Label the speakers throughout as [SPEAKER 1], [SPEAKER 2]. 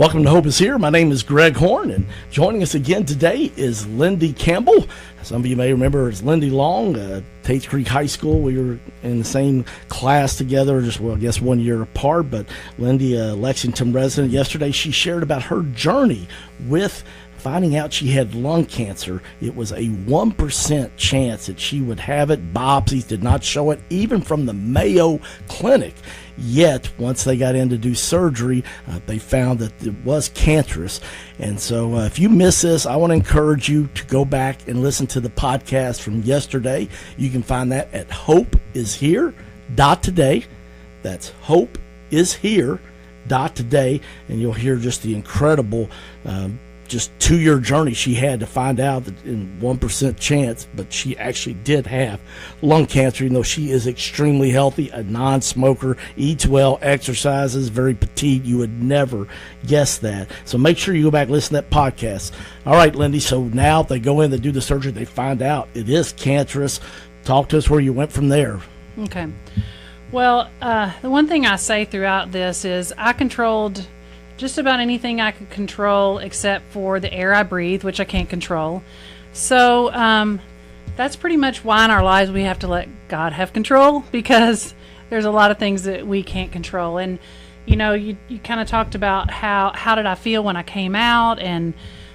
[SPEAKER 1] Welcome to Hope is Here. My name is Greg Horn, and joining us again today is Lindi Campbell. Some of you may remember as Lindi Long, Tates Creek High School. We were in the same class together, just, well, I guess 1 year apart. But Lindi, a Lexington resident, yesterday she shared about her journey with finding out she had lung cancer. It was a 1% chance that she would have it. Biopsies did not show it, even from the Mayo Clinic. Yet, once they got in to do surgery, they found that it was cancerous. And so if you miss this, I want to encourage you to go back and listen to the podcast from yesterday. You can find that at hopeishere.today. That's hopeishere.today. And you'll hear just the incredible just 2-year journey she had to find out that in 1% chance, but she actually did have lung cancer, even though she is extremely healthy, a non-smoker, eats well, exercises, very petite. You would never guess that. So make sure you go back and listen to that podcast. All right, Lindi, so now they go in, they do the surgery, they find out it is cancerous. Talk to us where you went from there.
[SPEAKER 2] Okay. Well, the one thing I say throughout this is I controlled just about anything I could control except for the air I breathe, which I can't control. So that's pretty much why in our lives we have to let God have control, because there's a lot of things that we can't control. And you know, you kind of talked about how did I feel when I came out, and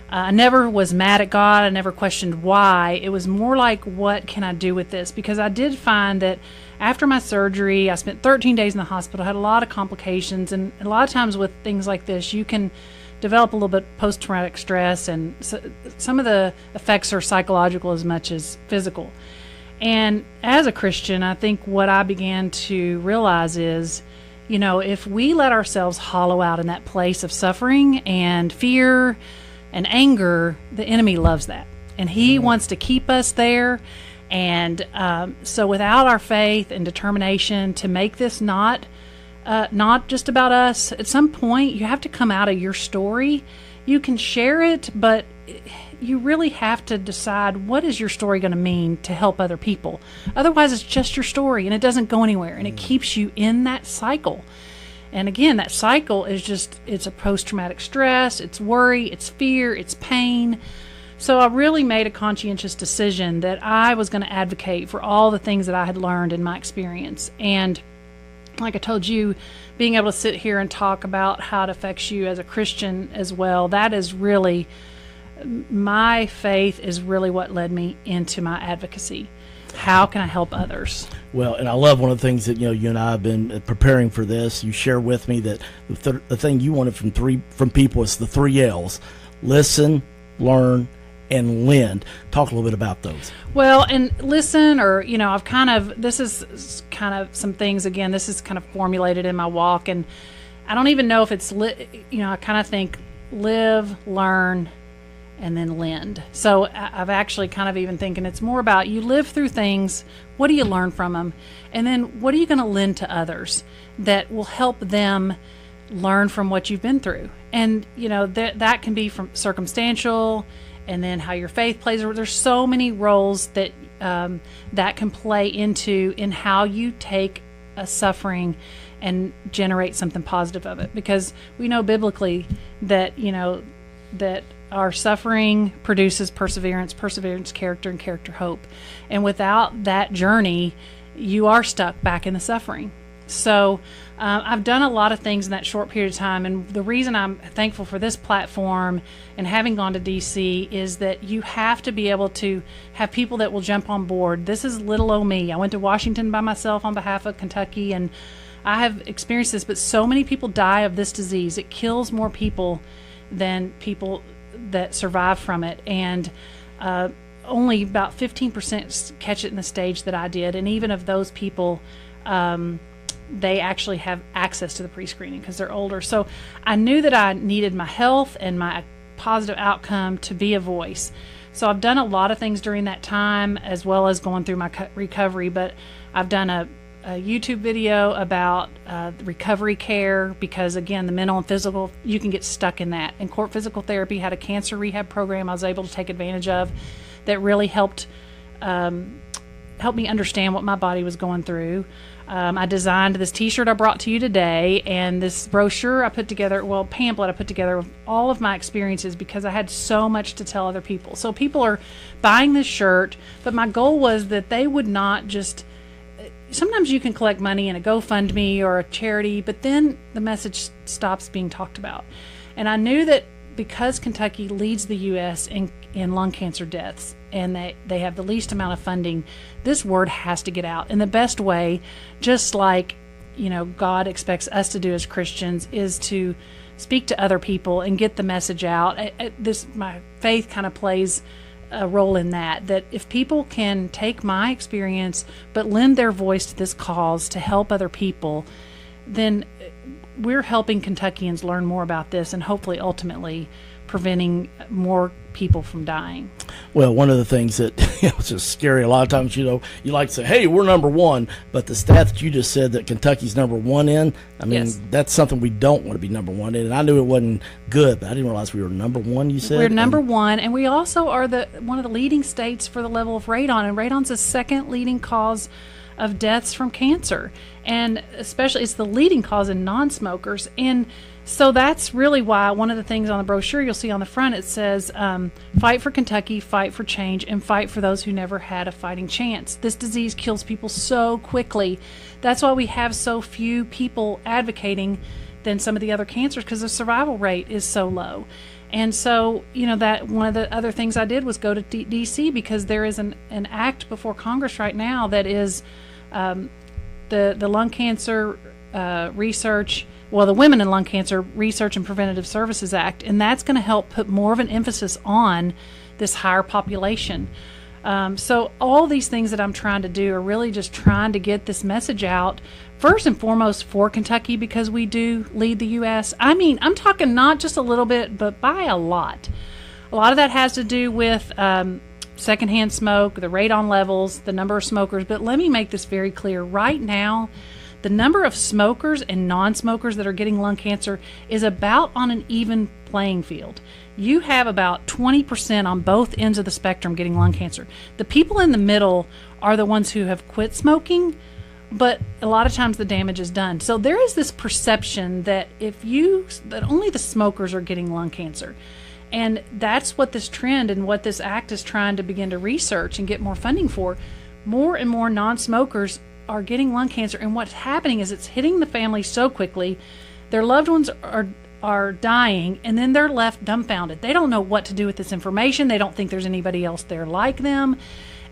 [SPEAKER 2] I never was mad at God. I never questioned why. It was more like, what can I do with this? Because I did find that after my surgery, I spent 13 days in the hospital, had a lot of complications, and a lot of times with things like this, you can develop a little bit post-traumatic stress, and so some of the effects are psychological as much as physical. And as a Christian, I think what I began to realize is, you know, if we let ourselves hollow out in that place of suffering and fear and anger, the enemy loves that, and he wants to keep us there. And so without our faith and determination to make this not just about us, at some point you have to come out of your story. You can share it, but you really have to decide, what is your story going to mean to help other people? Otherwise, it's just your story, and it doesn't go anywhere, and it keeps you in that cycle. And again, that cycle is just, it's a post-traumatic stress, it's worry, it's fear, it's pain. So I really made a conscientious decision that I was going to advocate for all the things that I had learned in my experience. And like I told you, being able to sit here and talk about how it affects you as a Christian as well, that is really, my faith is really what led me into my advocacy. How can I help others? Well,
[SPEAKER 1] and I love one of the things that, you know, you and I have been preparing for this. You share with me that the thing you wanted from people is the 3 L's: listen, learn, and lend. Talk a little bit about those.
[SPEAKER 2] Well, and listen, or, you know, this is kind of some things, again, this is kind of formulated in my walk, and I don't even know if it's, you know, I kind of think live, learn, and then lend. So I've actually kind of even thinking it's more about, you live through things, what do you learn from them? And then what are you going to lend to others that will help them learn from what you've been through? And, you know, that can be from circumstantial, and then how your faith plays. There's so many roles that that can play in how you take a suffering and generate something positive of it. Because we know biblically that, you know, that our suffering produces perseverance, character, and character hope. And without that journey, you are stuck back in the suffering. So I've done a lot of things in that short period of time, and the reason I'm thankful for this platform and having gone to DC is that you have to be able to have people that will jump on board. This is little old me. I went to Washington by myself on behalf of Kentucky, and I have experienced this, but so many people die of this disease. It kills more people than people that survive from it, and only about 15% catch it in the stage that I did, and even of those people, they actually have access to the pre-screening because they're older. So I knew that I needed my health and my positive outcome to be a voice. So I've done a lot of things during that time, as well as going through my recovery, but I've done a YouTube video about recovery care, because again, the mental and physical, you can get stuck in that. And Court Physical Therapy had a cancer rehab program I was able to take advantage of that really helped helped me understand what my body was going through. I designed this T-shirt I brought to you today, and this brochure I put together, pamphlet I put together with all of my experiences, because I had so much to tell other people. So people are buying this shirt, but my goal was that they would not just... Sometimes you can collect money in a GoFundMe or a charity, but then the message stops being talked about. And I knew that because Kentucky leads the U.S. in lung cancer deaths, and they have the least amount of funding, this word has to get out. And the best way, just like, God expects us to do as Christians, is to speak to other people and get the message out. My faith kind of plays a role in that if people can take my experience but lend their voice to this cause to help other people, then we're helping Kentuckians learn more about this, and hopefully ultimately preventing more people from dying.
[SPEAKER 1] Well, one of the things that it's just scary a lot of times, you like to say, hey, we're number one, but the stat that you just said that Kentucky's number one in,
[SPEAKER 2] yes,
[SPEAKER 1] that's something we don't want to be number one in. And I knew it wasn't good, but I didn't realize we were number one, you said?
[SPEAKER 2] We're number one, and we also are one of the leading states for the level of radon, and radon's the second leading cause of deaths from cancer, and especially it's the leading cause in non-smokers. And so that's really why one of the things on the brochure you'll see on the front, it says, fight for Kentucky, fight for change, and fight for those who never had a fighting chance. This disease kills people so quickly. That's why we have so few people advocating than some of the other cancers, because the survival rate is so low. And so, that one of the other things I did was go to D.C. because there is an act before Congress right now that is the lung cancer research, the Women in Lung Cancer Research and Preventative Services Act, and that's going to help put more of an emphasis on this higher population. So all these things that I'm trying to do are really just trying to get this message out, first and foremost for Kentucky, because we do lead the U.S. I'm talking not just a little bit, but by a lot. A lot of that has to do with secondhand smoke, the radon levels, the number of smokers. But let me make this very clear. Right now, the number of smokers and non-smokers that are getting lung cancer is about on an even playing field. You have about 20% on both ends of the spectrum getting lung cancer. The people in the middle are the ones who have quit smoking, but a lot of times the damage is done. So there is this perception that that only the smokers are getting lung cancer. And that's what this trend and what this act is trying to begin to research and get more funding for. More and more non-smokers are getting lung cancer, and what's happening is it's hitting the family so quickly. Their loved ones are dying, and then they're left dumbfounded. They don't know what to do with this information. They don't think there's anybody else there like them.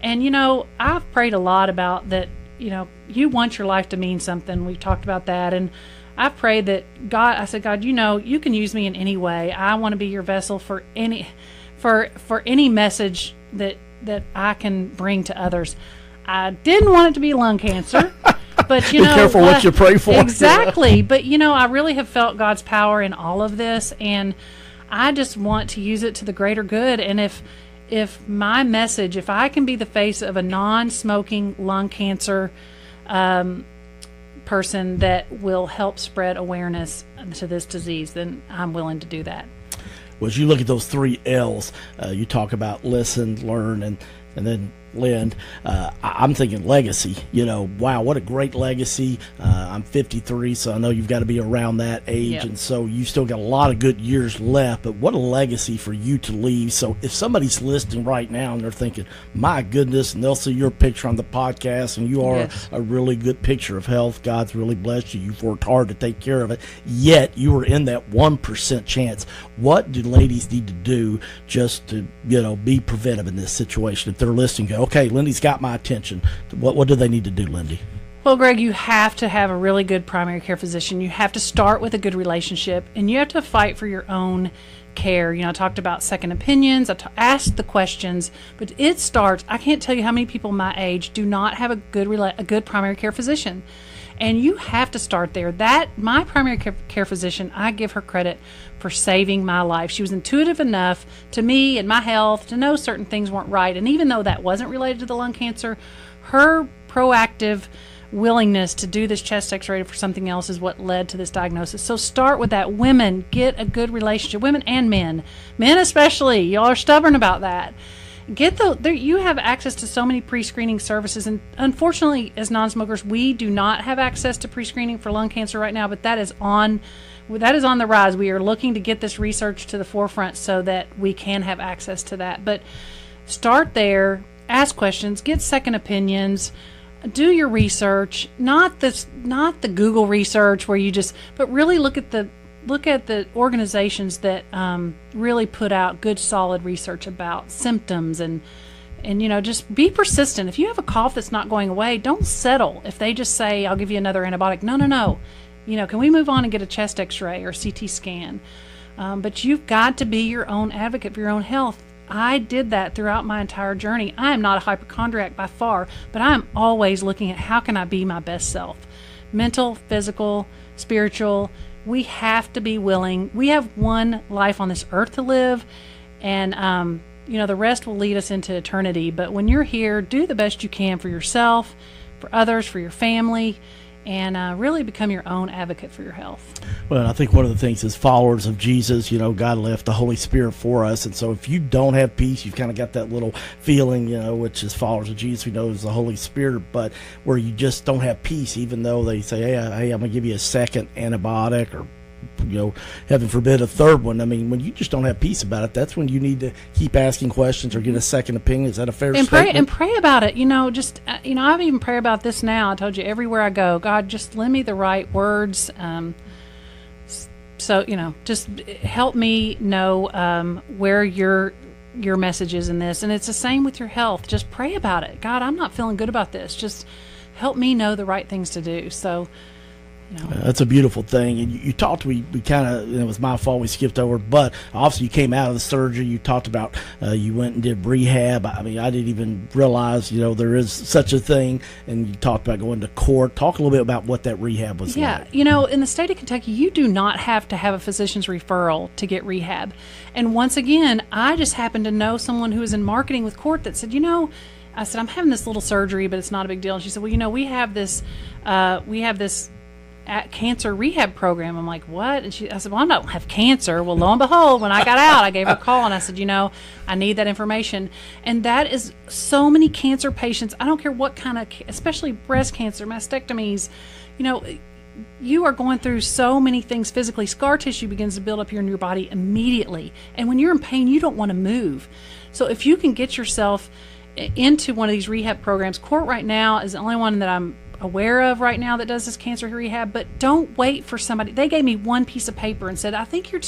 [SPEAKER 2] And I've prayed a lot about that. You want your life to mean something. We've talked about that, and I've prayed that God, I said, God, you can use me in any way. I want to be your vessel for any message that I can bring to others. I didn't want it to be lung cancer, but
[SPEAKER 1] be careful what you pray for.
[SPEAKER 2] Exactly. But I really have felt God's power in all of this, and I just want to use it to the greater good. And if my message, if I can be the face of a non-smoking lung cancer person that will help spread awareness to this disease, then I'm willing to do that.
[SPEAKER 1] Well, as you look at those 3 L's, you talk about listen, learn, and then lend. I'm thinking legacy. Wow, what a great legacy. I'm 53, so I know you've got to be around that age,
[SPEAKER 2] yep.
[SPEAKER 1] And so you still got a lot of good years left, but what a legacy for you to leave. So if somebody's listening right now and they're thinking, my goodness, and they'll see your picture on the podcast, and you are
[SPEAKER 2] yes.
[SPEAKER 1] a really good picture of health. God's really blessed you. You've worked hard to take care of it, yet you were in that 1% chance. What do ladies need to do just to, be preventive in this situation? If they're listening, go, okay, Lindy's got my attention. What do they need to do, Lindy?
[SPEAKER 2] Well, Greg, you have to have a really good primary care physician. You have to start with a good relationship, and you have to fight for your own care. I talked about second opinions. I asked the questions, but it starts. I can't tell you how many people my age do not have a good primary care physician, and you have to start there. My primary care physician, I give her credit for saving my life. She was intuitive enough to me and my health to know certain things weren't right, and even though that wasn't related to the lung cancer, her proactive willingness to do this chest x-ray for something else is what led to this diagnosis. So start with that. Women, get a good relationship. Women and men especially, y'all are stubborn about that. You have access to so many pre-screening services, and unfortunately, as non-smokers, we do not have access to pre-screening for lung cancer right now. But that is on the rise. We are looking to get this research to the forefront so that we can have access to that. But start there, ask questions, get second opinions, do your research. Not the Google research where but really look at the organizations that really put out good, solid research about symptoms and just be persistent. If you have a cough that's not going away, don't settle. If they just say, I'll give you another antibiotic, no. Can we move on and get a chest x-ray or CT scan? But you've got to be your own advocate for your own health. I did that throughout my entire journey. I am not a hypochondriac by far, but I am always looking at how can I be my best self? Mental, physical, spiritual. We have to be willing. We have one life on this earth to live, and the rest will lead us into eternity. But when you're here, do the best you can for yourself, for others, for your family, and really become your own advocate for your health.
[SPEAKER 1] Well, I think one of the things is followers of Jesus, God left the Holy Spirit for us. And so if you don't have peace, you've kind of got that little feeling, which is followers of Jesus, we know is the Holy Spirit, but where you just don't have peace, even though they say, hey, I'm going to give you a second antibiotic or heaven forbid, a third one. I mean, when you just don't have peace about it, that's when you need to keep asking questions or get a second opinion. Is that a fair statement?
[SPEAKER 2] And pray about it. I've even prayed about this now. I told you, everywhere I go, God, just lend me the right words. Just help me know where your message is in this. And it's the same with your health. Just pray about it. God, I'm not feeling good about this. Just help me know the right things to do. So,
[SPEAKER 1] that's a beautiful thing. And you talked, we kind of, it was my fault we skipped over, but obviously you came out of the surgery. You talked about you went and did rehab. I mean, I didn't even realize, there is such a thing. And you talked about going to court. Talk a little bit about what that rehab was like.
[SPEAKER 2] In the state of Kentucky, you do not have to have a physician's referral to get rehab. And once again, I just happened to know someone who was in marketing with court that said, I said, I'm having this little surgery, but it's not a big deal. And she said, well, we have this cancer rehab program. I'm like, what? And I said, well, I don't have cancer. Well, lo and behold, when I got out, I gave her a call and I said, I need that information. And that is so many cancer patients. I don't care what kind of, especially breast cancer, mastectomies, you are going through so many things physically. Scar tissue begins to build up here in your body immediately. And when you're in pain, you don't want to move. So if you can get yourself into one of these rehab programs, court right now is the only one that I'm aware of right now that does this cancer rehab, but don't wait for somebody. They gave me one piece of paper and said, I think you're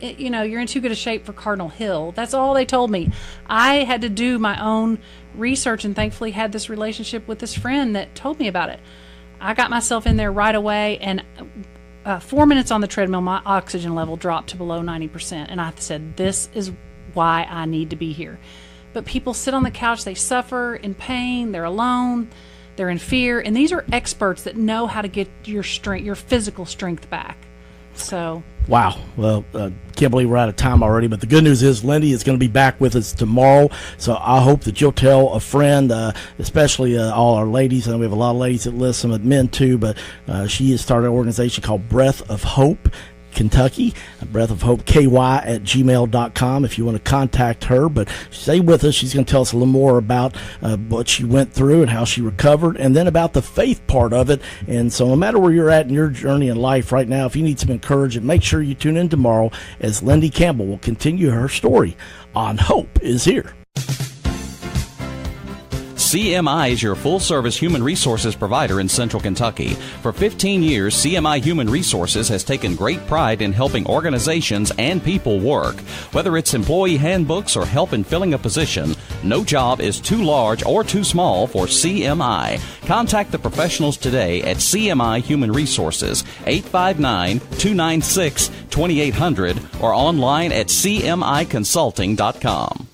[SPEAKER 2] in too good a shape for Cardinal Hill. That's all they told me. I had to do my own research and thankfully had this relationship with this friend that told me about it. I got myself in there right away, and 4 minutes on the treadmill, my oxygen level dropped to below 90%. And I said, this is why I need to be here. But people sit on the couch, they suffer in pain, they're alone, they're in fear, and these are experts that know how to get your strength, your physical strength back. So,
[SPEAKER 1] wow. Well, can't believe we're out of time already, but the good news is Lindi is going to be back with us tomorrow. So I hope that you'll tell a friend, especially all our ladies. And we have a lot of ladies that listen, but men too. But she has started an organization called Breath of Hope Kentucky, Breath of Hope KY@gmail.com if you want to contact her. But stay with us. She's going to tell us a little more about what she went through and how she recovered, and then about the faith part of it. And so no matter where you're at in your journey in life right now, if you need some encouragement, make sure you tune in tomorrow as Lindi Campbell will continue her story on Hope is Here.
[SPEAKER 3] CMI is your full-service human resources provider in Central Kentucky. For 15 years, CMI Human Resources has taken great pride in helping organizations and people work. Whether it's employee handbooks or help in filling a position, no job is too large or too small for CMI. Contact the professionals today at CMI Human Resources, 859-296-2800, or online at cmiconsulting.com.